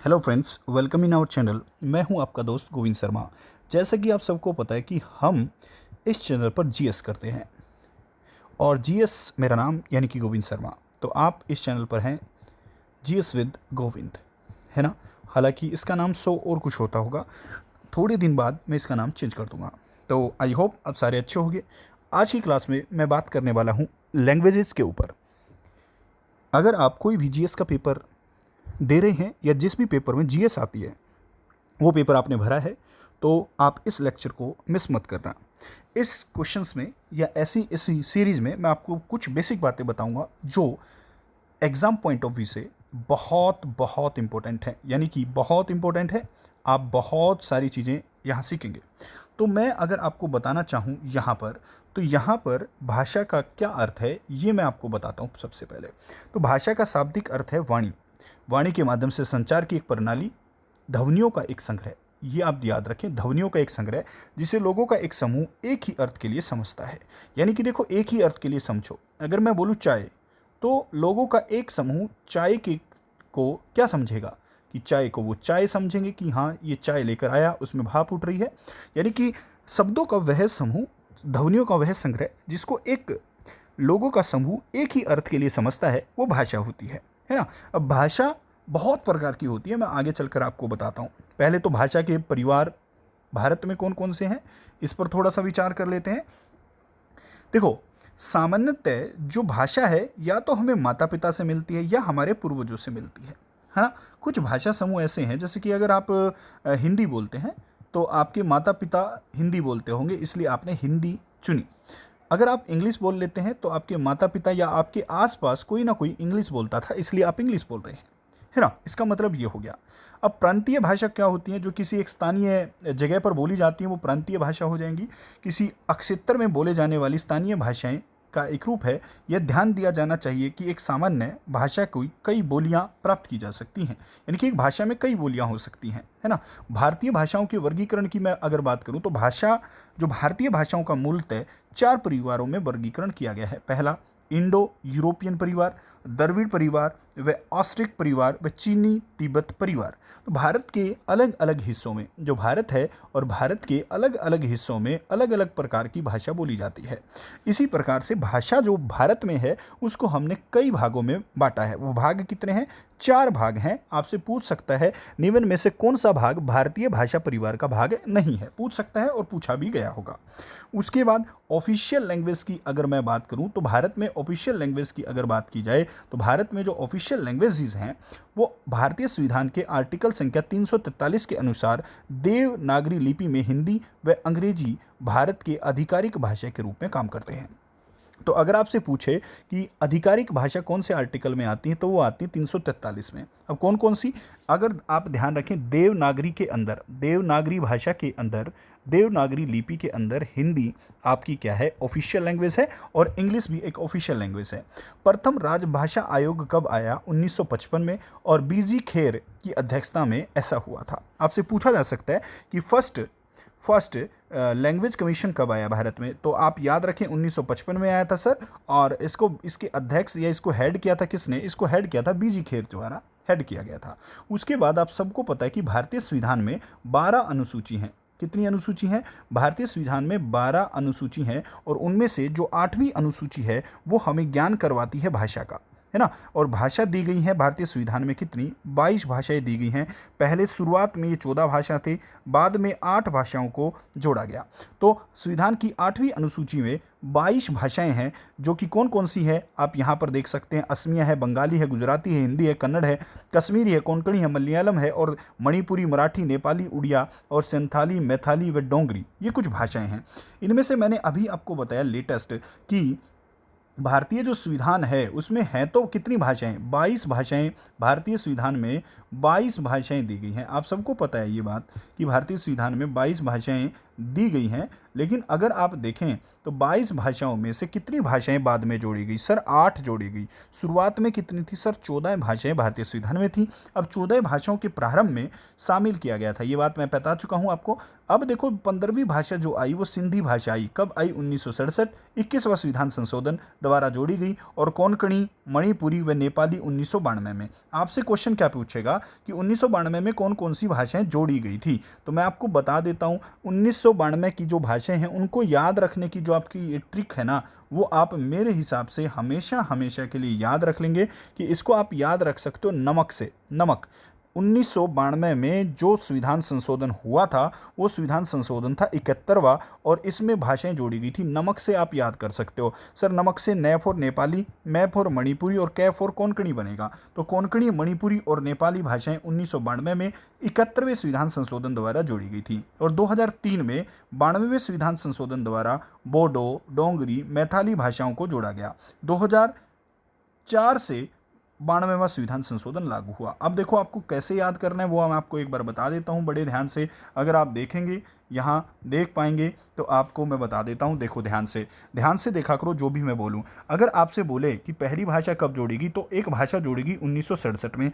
Hello friends, welcome in our channel. मैं हूं आपका दोस्त गोविंद शर्मा। जैसा कि आप सबको पता है कि हम इस चैनल पर जीएस करते हैं और जीएस मेरा नाम यानी कि गोविंद शर्मा। तो आप इस चैनल पर हैं जीएस विद गोविंद, है ना। हालांकि इसका नाम और कुछ होता होगा, थोड़े दिन बाद मैं इसका नाम चेंज कर दूंगा। तो आई होप आप सारे अच्छे होंगे। आज की क्लास में मैं बात करने वाला हूँ लैंग्वेजेस के ऊपर। अगर आप कोई भी जीएस का पेपर दे रहे हैं या जिस भी पेपर में जीएस आती है वो पेपर आपने भरा है, तो आप इस लेक्चर को मिस मत करना। इस क्वेश्चंस में या ऐसी इसी सीरीज़ में मैं आपको कुछ बेसिक बातें बताऊंगा जो एग्ज़ाम पॉइंट ऑफ व्यू से बहुत बहुत इम्पोर्टेंट है, यानी कि बहुत इम्पोर्टेंट है। आप बहुत सारी चीज़ें यहाँ सीखेंगे। तो मैं अगर आपको बताना चाहूँ यहाँ पर, तो यहाँ पर भाषा का क्या अर्थ है ये मैं आपको बताता हूँ। सबसे पहले तो भाषा का शाब्दिक अर्थ है वाणी। वाणी के माध्यम से संचार की एक प्रणाली, ध्वनियों का एक संग्रह। ये आप याद रखें, ध्वनियों का एक संग्रह जिसे लोगों का एक समूह एक ही अर्थ के लिए समझता है। यानी कि देखो, एक ही अर्थ के लिए समझो। अगर मैं बोलूँ चाय, तो लोगों का एक समूह चाय के को क्या समझेगा कि चाय को वो चाय समझेंगे कि हाँ ये चाय लेकर आया, उसमें भाप उठ रही है। यानी कि शब्दों का वह समूह, ध्वनियों का वह संग्रह जिसको एक लोगों का समूह एक ही अर्थ के लिए समझता है, वो भाषा होती है ना। अब भाषा बहुत प्रकार की होती है, मैं आगे चलकर आपको बताता हूँ। पहले तो भाषा के परिवार भारत में कौन कौन से हैं, इस पर थोड़ा सा विचार कर लेते हैं। देखो, सामान्यतः जो भाषा है या तो हमें माता पिता से मिलती है या हमारे पूर्वजों से मिलती है ना। कुछ भाषा समूह ऐसे हैं, जैसे कि अगर आप हिंदी बोलते हैं तो आपके माता पिता हिंदी बोलते होंगे, इसलिए आपने हिंदी चुनी। अगर आप इंग्लिश बोल लेते हैं तो आपके माता पिता या आपके आसपास कोई ना कोई इंग्लिश बोलता था, इसलिए आप इंग्लिश बोल रहे हैं, है ना। इसका मतलब ये हो गया। अब प्रांतीय भाषा क्या होती है, जो किसी एक स्थानीय जगह पर बोली जाती हैं, वो प्रांतीय भाषा हो जाएंगी। किसी क्षेत्र में बोले जाने वाली स्थानीय भाषाएं का एक रूप है। यह ध्यान दिया जाना चाहिए कि एक सामान्य भाषा को कई बोलियां प्राप्त की जा सकती हैं, यानी कि एक भाषा में कई बोलियां हो सकती हैं, है ना। भारतीय भाषाओं के वर्गीकरण की मैं अगर बात करूं तो भाषा, जो भारतीय भाषाओं का मूलतः 4 परिवारों में वर्गीकरण किया गया है। पहला, इंडो यूरोपियन परिवार, द्रविड़ परिवार, व ऑस्ट्रिक परिवार, व चीनी तिब्बत परिवार। तो भारत के अलग अलग हिस्सों में, जो भारत है और भारत के अलग अलग हिस्सों में अलग अलग प्रकार की भाषा बोली जाती है। इसी प्रकार से भाषा जो भारत में है उसको हमने कई भागों में बांटा है। वो भाग कितने हैं? 4 भाग हैं। आपसे पूछ सकता है निम्न में से कौन सा भाग भारतीय भाषा परिवार का भाग नहीं है, पूछ सकता है और पूछा भी गया होगा। उसके बाद ऑफिशियल लैंग्वेज की अगर मैं बात करूं तो भारत में ऑफिशियल लैंग्वेज की अगर बात की जाए तो भारत में जो ऑफिशियल लैंग्वेजेस हैं वो भारतीय संविधान के आर्टिकल संख्या 343 के अनुसार देवनागरी लिपि में हिंदी व अंग्रेजी भारत के आधिकारिक भाषा के रूप में काम करते हैं। तो अगर आपसे पूछे कि आधिकारिक भाषा कौन से आर्टिकल में आती है, तो वो आती है 343 में। अब कौन कौन सी, अगर आप ध्यान रखें, देवनागरी के अंदर, देवनागरी भाषा के अंदर, देवनागरी लिपि के अंदर हिंदी आपकी क्या है? ऑफिशियल लैंग्वेज है, और इंग्लिश भी एक ऑफिशियल लैंग्वेज है। प्रथम राजभाषा आयोग कब आया? 1955 में, और बीजी खेर की अध्यक्षता में ऐसा हुआ था। आपसे पूछा जा सकता है कि फर्स्ट लैंग्वेज कमीशन कब आया भारत में? तो आप याद रखें 1955 में आया था सर। और इसके अध्यक्ष या इसको हेड किया था किसने? इसको हेड किया था बीजी खेर द्वारा हेड किया गया था। उसके बाद आप सबको पता है कि भारतीय संविधान में 12 अनुसूची हैं। कितनी अनुसूची हैं? भारतीय संविधान में 12 अनुसूची हैं, और उनमें से जो 8वीं अनुसूची है वो हमें ज्ञान करवाती है भाषा का, है ना। और भाषा दी गई है भारतीय संविधान में कितनी? 22 भाषाएं दी गई हैं। पहले शुरुआत में ये 14 भाषा थे, बाद में 8 भाषाओं को जोड़ा गया। तो संविधान की 8वीं अनुसूची में 22 भाषाएं हैं, जो कि कौन कौन सी है आप यहाँ पर देख सकते हैं। असमिया है, बंगाली है, गुजराती है, हिंदी है, कन्नड़ है, कश्मीरी है, कोंकणी है, मलयालम है, और मणिपुरी, मराठी, नेपाली, उड़िया, और संथाली, मैथाली व डोंगरी, ये कुछ भाषाएं हैं। इनमें से मैंने अभी आपको बताया लेटेस्ट कि भारतीय जो संविधान है उसमें है तो कितनी भाषाएं? 22 भाषाएं। भारतीय संविधान में 22 भाषाएं दी गई हैं। आप सबको पता है ये बात कि भारतीय संविधान में 22 भाषाएं दी गई हैं, लेकिन अगर आप देखें तो 22 भाषाओं में से कितनी भाषाएं बाद में जोड़ी गई? सर 8 जोड़ी गई। शुरुआत में कितनी थी? सर 14 भाषाएं भारतीय संविधान में थी। अब 14 भाषाओं के प्रारंभ में शामिल किया गया था, ये बात मैं बता चुका हूं आपको। अब देखो 15वीं भाषा जो आई वो सिंधी भाषा आई। कब आई? 1967, 21वां संविधान संशोधन द्वारा जोड़ी गई। और कोंकणी, मणिपुरी व नेपाली 1992 में। आपसे क्वेश्चन क्या पूछेगा कि 1992 में कौन कौन सी भाषाएं जोड़ी गई थी? तो मैं आपको बता देता हूं, 1992 की जो भाषाएं हैं उनको याद रखने की जो आपकी ये ट्रिक है ना, वो आप मेरे हिसाब से हमेशा हमेशा के लिए याद रख लेंगे कि इसको आप याद रख सकते हो नमक से। नमक 1992 में जो संविधान संशोधन हुआ था वो संविधान संशोधन था 71वां, और इसमें भाषाएं जोड़ी गई थी। नमक से आप याद कर सकते हो। सर नमक से न फॉर नेपाली, मैं फॉर मणिपुरी और कै फॉर कोंकणी बनेगा। तो कोंकणी, मणिपुरी और नेपाली भाषाएं 1992 में 71वें संविधान संशोधन द्वारा जोड़ी गई थी। और 2003 में 92वें संविधान संशोधन द्वारा बोडो, डोंगरी, मैथाली भाषाओं को जोड़ा गया। 2004 से 92वां संविधान संशोधन लागू हुआ। अब देखो आपको कैसे याद करना है वो मैं आपको एक बार बता देता हूँ बड़े ध्यान से। अगर आप देखेंगे, यहाँ देख पाएंगे तो आपको मैं बता देता हूँ। देखो ध्यान से देखा करो जो भी मैं बोलूँ। अगर आपसे बोले कि पहली भाषा कब जोड़ेगी, तो एक भाषा जोड़ेगी 1967 में।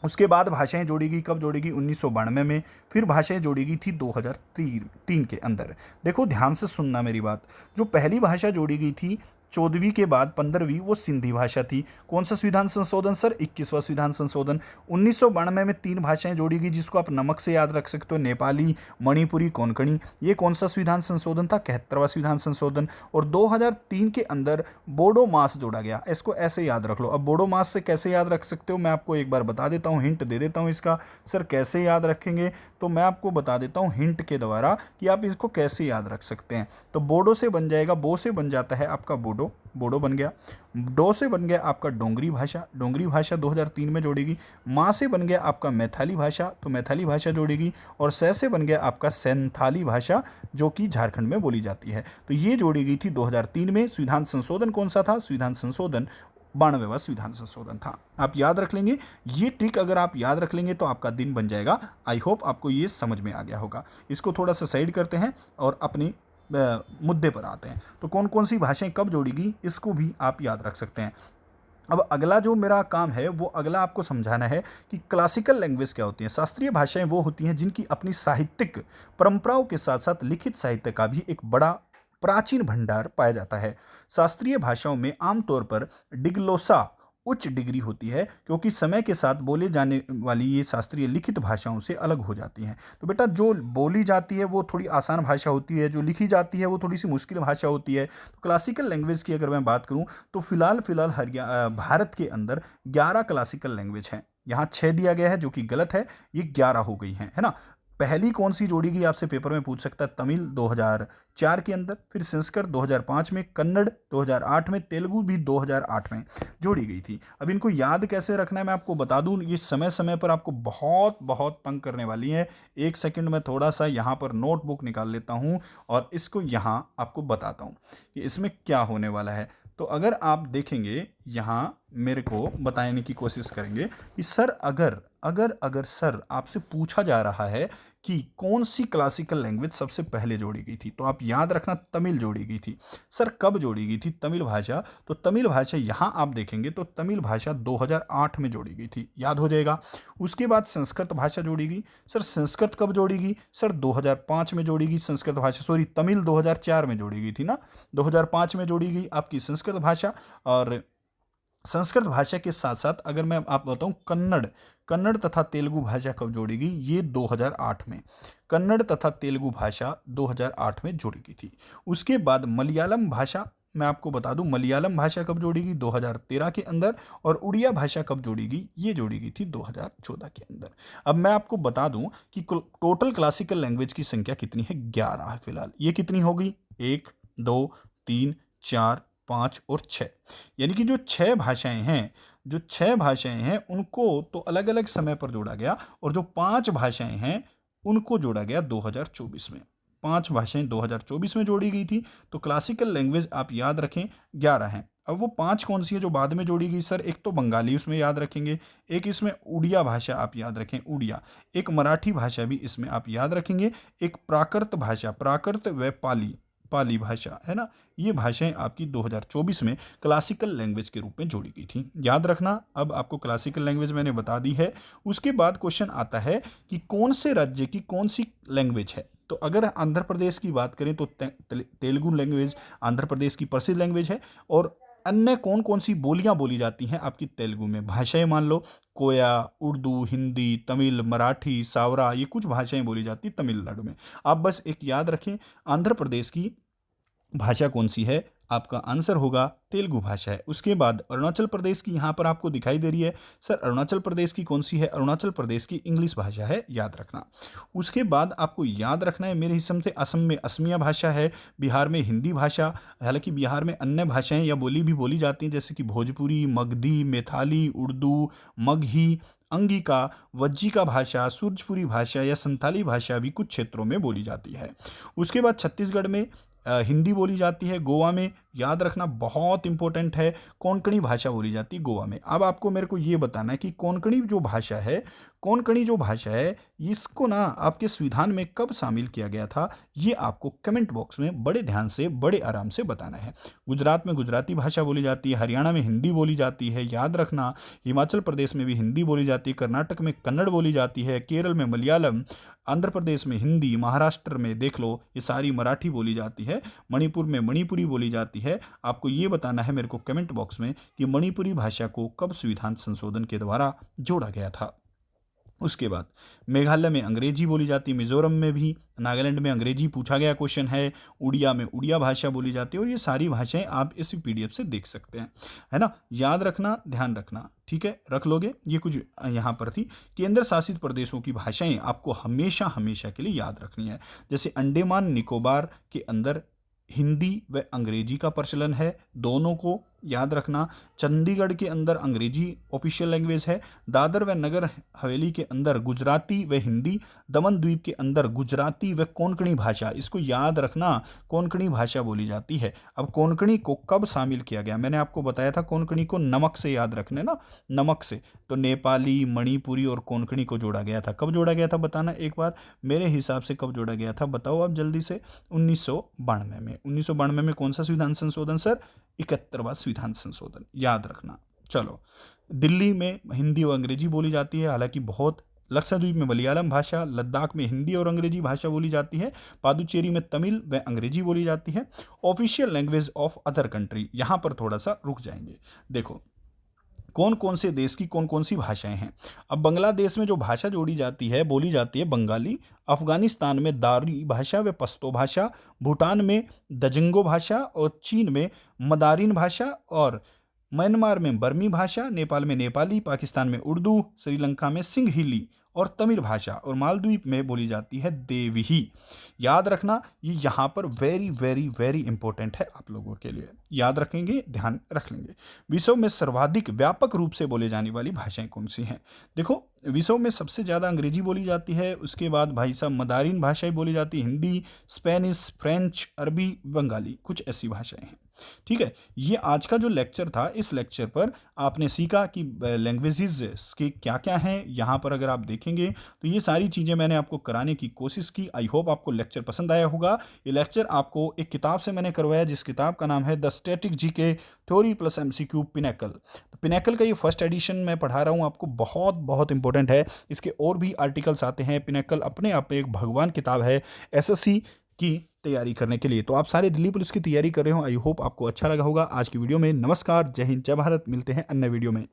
उसके बाद भाषाएं जोड़ेगी कब जोड़ेगी? 1992 में। फिर भाषाएं जोड़ेगी थी 2003 के अंदर। देखो ध्यान से सुनना मेरी बात। जो पहली भाषा जोड़ी गई थी 14वीं के बाद 15वीं, वो सिंधी भाषा थी। कौन सा संविधान संशोधन? सर 21वां संविधान संशोधन। 1992 में 3 भाषाएं जोड़ी गई जिसको आप नमक से याद रख सकते हो, नेपाली, मणिपुरी, कोंकणी। ये कौन सा संविधान संशोधन था? 71वां संविधान संशोधन। और 2003 के अंदर बोडो मास जोड़ा गया। इसको ऐसे याद रख लो। अब बोडो मास से कैसे याद रख सकते हो मैं आपको एक बार बता देता हूँ, हिंट दे देता हूँ इसका। सर कैसे याद रखेंगे? तो मैं आपको बता देता हूँ हिंट के द्वारा कि आप इसको कैसे याद रख सकते हैं। तो बोडो से बन जाएगा, बो से बन जाता है आपका बोडो, बोडो बन गया। डो से बन गया आपका डोंगरी भाषा, डोंगरी भाषा 2003 में जोड़ेगी। माँ से बन गया आपका मैथाली भाषा, तो मैथाली भाषा जोड़ेगी। और सै से बन गया आपका सैंथाली भाषा, जो कि झारखंड में बोली जाती है। तो ये जोड़ी गई थी 2003 में। संविधान संशोधन कौन सा था? संविधान संशोधन 92वां संविधान संशोधन था। आप याद रख लेंगे ये ट्रिक। अगर आप याद रख लेंगे तो आपका दिन बन जाएगा। आई होप आपको ये समझ में आ गया होगा। इसको थोड़ा सा साइड करते हैं और अपनी मुद्दे पर आते हैं। तो कौन कौन सी भाषाएं कब जोड़ेगी इसको भी आप याद रख सकते हैं। अब अगला जो मेरा काम है वो अगला आपको समझाना है कि क्लासिकल लैंग्वेज क्या होती है। शास्त्रीय भाषाएं वो होती हैं जिनकी अपनी साहित्यिक परंपराओं के साथ साथ लिखित साहित्य का भी एक बड़ा प्राचीन भंडार पाया जाता है। शास्त्रीय भाषाओं में आमतौर पर डिग्लोसा उच्च डिग्री होती है, क्योंकि समय के साथ बोले जाने वाली ये शास्त्रीय लिखित भाषाओं से अलग हो जाती हैं। तो बेटा जो बोली जाती है वो थोड़ी आसान भाषा होती है, जो लिखी जाती है वो थोड़ी सी मुश्किल भाषा होती है। तो क्लासिकल लैंग्वेज की अगर मैं बात करूं तो फिलहाल भारत के अंदर 11 क्लासिकल लैंग्वेज हैं। यहाँ 6 दिया गया है जो कि गलत है, ये 11 हो गई हैं, है ना। पहली कौन सी जोड़ी गई आपसे पेपर में पूछ सकता है। तमिल 2004 के अंदर, फिर संस्कृत 2005 में, कन्नड़ 2008 में, तेलुगु भी 2008 में जोड़ी गई थी। अब इनको याद कैसे रखना है मैं आपको बता दूं। ये समय समय पर आपको बहुत बहुत तंग करने वाली है। एक सेकंड में थोड़ा सा यहाँ पर नोटबुक निकाल लेता हूँ और इसको यहाँ आपको बताता हूँ कि इसमें क्या होने वाला है। तो अगर आप देखेंगे यहाँ मेरे को बताने की कोशिश करेंगे कि सर अगर सर आपसे पूछा जा रहा है कि कौन सी क्लासिकल लैंग्वेज सबसे पहले जोड़ी गई थी, तो आप याद रखना तमिल जोड़ी गई थी। सर कब जोड़ी गई थी तमिल भाषा? तो तमिल भाषा यहाँ आप देखेंगे तो तमिल भाषा 2008 में जोड़ी गई थी, याद हो जाएगा। उसके बाद संस्कृत भाषा जोड़ी गई। सर संस्कृत कब जोड़ी गई? सर 2005 में जोड़ी गई संस्कृत भाषा। सॉरी, तमिल 2004 में जोड़ी गई थी ना, 2005 में जोड़ी गई आपकी संस्कृत भाषा। और संस्कृत भाषा के साथ साथ अगर मैं आप बताऊं कन्नड़ तथा तेलुगु भाषा कब जोड़ी गई? ये 2008 में। कन्नड़ तथा तेलुगु भाषा 2008 में जोड़ी गई थी। उसके बाद मलयालम भाषा मैं आपको बता दूं, मलयालम भाषा कब जोड़ी गई? 2013 के अंदर। और उड़िया भाषा कब जोड़ी गई? ये जोड़ी गई थी 2014 के अंदर। अब मैं आपको बता दूं कि टोटल क्लासिकल लैंग्वेज की संख्या कितनी है? 11 है फिलहाल। ये कितनी हो गई? 1, 2, 3, 4, 5 और 6। यानी कि जो 6 भाषाएं हैं उनको तो अलग अलग समय पर जोड़ा गया, और जो 5 भाषाएं हैं उनको जोड़ा गया 2024 में। 5 भाषाएं 2024 में जोड़ी गई थी। तो क्लासिकल लैंग्वेज आप याद रखें 11 हैं। अब वो 5 कौन सी है जो बाद में जोड़ी गई सर? एक तो बंगाली उसमें याद रखेंगे, एक इसमें उड़िया भाषा आप याद रखें, उड़िया, एक मराठी भाषा भी इसमें आप याद रखेंगे, एक प्राकृत भाषा, प्राकृत व पाली, पाली भाषा है ना, ये भाषाएं आपकी 2024 में क्लासिकल लैंग्वेज के रूप में जोड़ी गई थी, याद रखना। अब आपको क्लासिकल लैंग्वेज मैंने बता दी है। उसके बाद क्वेश्चन आता है कि कौन से राज्य की कौन सी लैंग्वेज है। तो अगर आंध्र प्रदेश की बात करें तो तेलुगु लैंग्वेज आंध्र प्रदेश की प्रसिद्ध लैंग्वेज है। और अन्य कौन कौन सी बोलियां बोली जाती हैं आपकी तेलुगु में? भाषाएं मान लो कोया, उर्दू, हिंदी, तमिल, मराठी, सावरा, ये कुछ भाषाएं बोली जाती तमिलनाडु में। आप बस एक याद रखें, आंध्र प्रदेश की भाषा कौन सी है? आपका आंसर होगा तेलुगु भाषा है। उसके बाद अरुणाचल प्रदेश की यहाँ पर आपको दिखाई दे रही है, सर अरुणाचल प्रदेश की कौन सी है? अरुणाचल प्रदेश की इंग्लिश भाषा है, याद रखना। उसके बाद आपको याद रखना है मेरे हिसाब से असम में असमिया भाषा है, बिहार में हिंदी भाषा। हालांकि बिहार में अन्य भाषाएं या बोली भी बोली जाती हैं, जैसे कि भोजपुरी, मगधी, मैथाली, उर्दू, मगही, अंगिका, वज्जिका भाषा, सूरजपुरी भाषा या संथाली भाषा भी कुछ क्षेत्रों में बोली जाती है। उसके बाद छत्तीसगढ़ में हिंदी बोली जाती है। गोवा में याद रखना बहुत इंपॉर्टेंट है, कोंकणी भाषा बोली जाती है गोवा में। अब आपको मेरे को ये बताना है कि कोंकणी जो भाषा है, कोंकणी जो भाषा है, इसको ना आपके संविधान में कब शामिल किया गया था, ये आपको कमेंट बॉक्स में बड़े ध्यान से बड़े आराम से बताना है। गुजरात में गुजराती भाषा बोली जाती है, हरियाणा में हिंदी बोली जाती है, याद रखना। हिमाचल प्रदेश में भी हिंदी बोली जाती है, कर्नाटक में कन्नड़ बोली जाती है, केरल में मलयालम, आंध्र प्रदेश में हिंदी, महाराष्ट्र में देख लो ये सारी मराठी बोली जाती है, मणिपुर में मणिपुरी बोली जाती है। आपको ये बताना है मेरे को कमेंट बॉक्स में कि मणिपुरी भाषा को कब संविधान संशोधन के द्वारा जोड़ा गया था। उसके बाद मेघालय में अंग्रेजी बोली जाती है, मिजोरम में भी, नागालैंड में अंग्रेजी पूछा गया क्वेश्चन है, उड़िया में उड़िया भाषा बोली जाती है। और ये सारी भाषाएं आप इस पीडीएफ से देख सकते हैं, है ना, याद रखना, ध्यान रखना, ठीक है, रख लोगे। ये कुछ यहाँ पर थी। केंद्र शासित प्रदेशों की भाषाएं आपको हमेशा हमेशा के लिए याद रखनी है। जैसे अंडमान निकोबार के अंदर हिंदी व अंग्रेजी का प्रचलन है, दोनों को याद रखना। चंडीगढ़ के अंदर अंग्रेजी ऑफिशियल लैंग्वेज है। दादर व नगर हवेली के अंदर गुजराती व हिंदी। दमन द्वीप के अंदर गुजराती व कोंकणी भाषा, इसको याद रखना, कोंकणी भाषा बोली जाती है। अब कोंकणी को कब शामिल किया गया? मैंने आपको बताया था कोंकणी को नमक से याद रखने ना, नमक से। तो नेपाली, मणिपुरी और कोंकणी को जोड़ा गया था। कब जोड़ा गया था बताना एक बार, मेरे हिसाब से कब जोड़ा गया था बताओ आप जल्दी से। 1992 में। 1992 में कौन सा संविधान संशोधन सर? 71वां संविधान संशोधन, याद रखना। चलो, दिल्ली में हिंदी और अंग्रेजी बोली जाती है, हालांकि बहुत। लक्षद्वीप में मलयालम भाषा, लद्दाख में हिंदी और अंग्रेजी भाषा बोली जाती है, पादुचेरी में तमिल व अंग्रेजी बोली जाती है। Official language of other country, यहाँ पर थोड़ा सा रुक जाएंगे। देखो कौन कौन से देश की कौन कौन सी भाषाएं हैं। अब बांग्लादेश में जो भाषा जोड़ी जाती है, बोली जाती है बंगाली। अफगानिस्तान में दारी भाषा व पश्तो भाषा। भूटान में दजंगो भाषा और चीन में मदारिन भाषा। और म्यांमार में बर्मी भाषा। नेपाल में नेपाली। पाकिस्तान में उर्दू। श्रीलंका में सिंहली और तमिल भाषा। और मालदीव में बोली जाती है देवही। याद रखना, ये यहाँ पर वेरी वेरी वेरी इंपॉर्टेंट है आप लोगों के लिए, याद रखेंगे, ध्यान रख लेंगे। विश्व में सर्वाधिक व्यापक रूप से बोले जाने वाली भाषाएं कौन सी हैं? देखो, विश्व में सबसे ज़्यादा अंग्रेजी बोली जाती है। उसके बाद भाई साहब मदारिन भाषाएं बोली जाती है, हिंदी, स्पेनिश, फ्रेंच, अरबी, बंगाली, कुछ ऐसी भाषाएं हैं। ठीक है, ये आज का जो लेक्चर था, इस लेक्चर पर आपने सीखा कि लैंग्वेजेस के क्या क्या हैं। यहाँ पर अगर आप देखेंगे तो ये सारी चीज़ें मैंने आपको कराने की कोशिश की। आई होप आपको लेक्चर पसंद आया होगा। ये लेक्चर आपको एक किताब से मैंने करवाया, जिस किताब का नाम है the static GK theory plus MCQ pinnacle. Pinnacle का ये फर्स्ट एडिशन मैं पढ़ा रहा हूँ आपको, बहुत बहुत इंपॉर्टेंट है। इसके और भी आर्टिकल्स आते हैं। पिनेकल अपने आप में एक भगवान किताब है एसएससी की तैयारी करने के लिए। तो आप सारे दिल्ली पुलिस की तैयारी कर रहे हो, आई होप आपको अच्छा लगा होगा। आज की वीडियो में नमस्कार, जय हिंद, जय भारत। मिलते हैं अन्य वीडियो में।